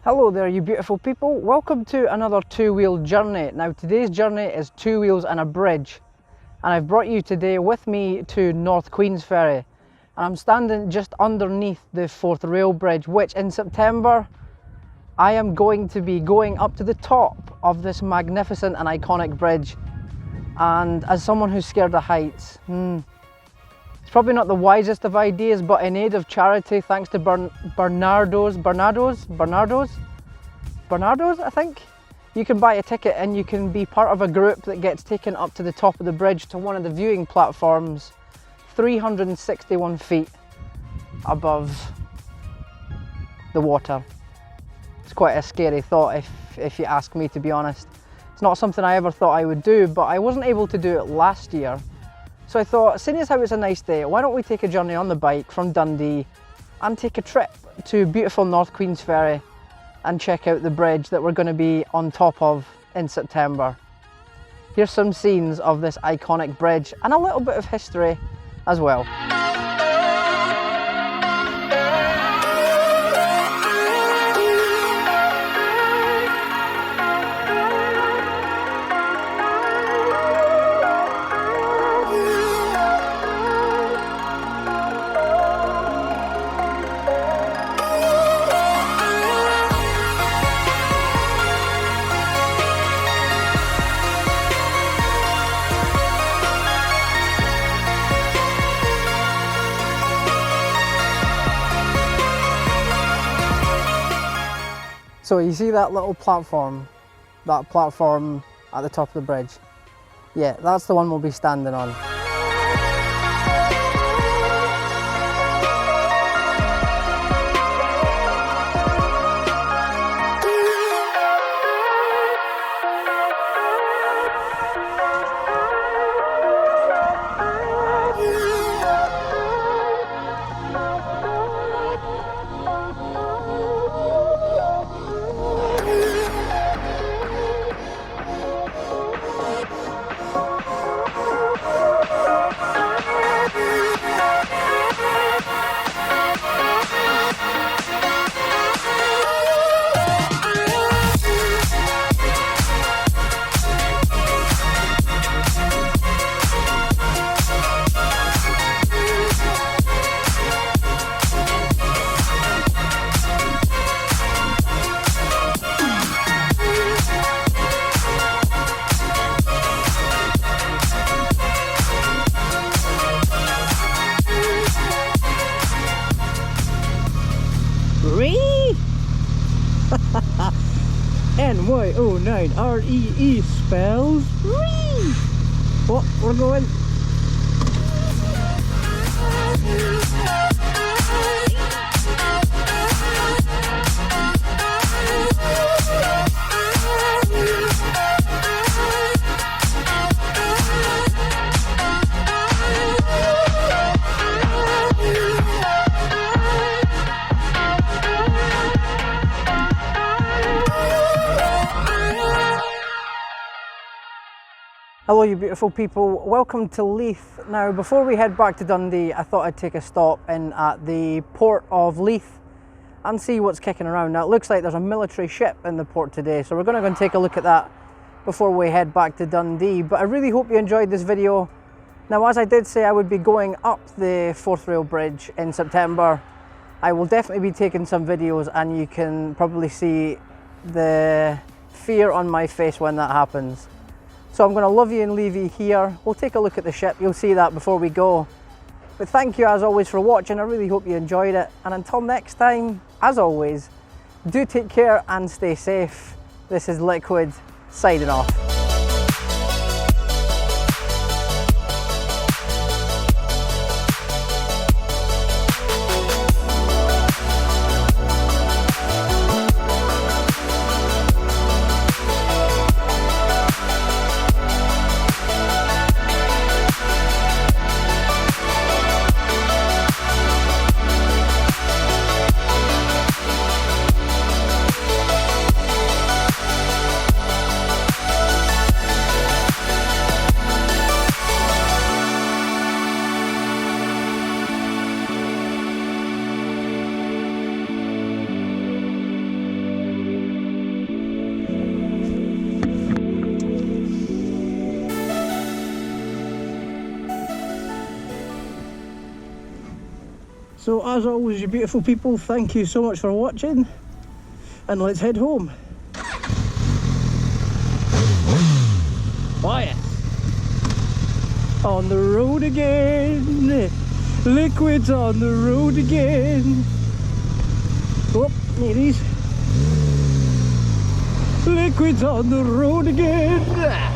Hello there, you beautiful people. Welcome to another two-wheel journey. Now today's journey is two wheels and a bridge, and I've brought you today with me to North Queensferry, and I'm standing just underneath the Fourth Rail Bridge, which in September I am going to be going up to the top of this magnificent and iconic bridge. And as someone who's scared of heights, it's probably not the wisest of ideas, but in aid of charity, thanks to Bernardo's, I think, you can buy a ticket and you can be part of a group that gets taken up to the top of the bridge to one of the viewing platforms, 361 feet above the water. It's quite a scary thought if you ask me, to be honest. It's not something I ever thought I would do, but I wasn't able to do it last year. So I thought, seeing as how it's a nice day, why don't we take a journey on the bike from Dundee and take a trip to beautiful North Queensferry and check out the bridge that we're going to be on top of in September. Here's some scenes of this iconic bridge and a little bit of history as well. So you see that little platform, at the top of the bridge? Yeah, that's the one we'll be standing on. NY09 REE spells REE. Oh, we're going. Hello you beautiful people, welcome to Leith. Now before we head back to Dundee, I thought I'd take a stop in at the port of Leith and see what's kicking around. Now it looks like there's a military ship in the port today, so we're going to go and take a look at that before we head back to Dundee. But I really hope you enjoyed this video. Now as I did say, I would be going up the Fourth Rail Bridge in September. I will definitely be taking some videos and you can probably see the fear on my face when that happens. So I'm going to love you and leave you here. We'll take a look at the ship, you'll see that before we go. But thank you as always for watching, I really hope you enjoyed it. And until next time, as always, do take care and stay safe. This is Liquid, signing off. So as always, you beautiful people, thank you so much for watching, and let's head home. Oh yes! On the road again, Liquid's on the road again. Oh, here he is. Liquid's on the road again.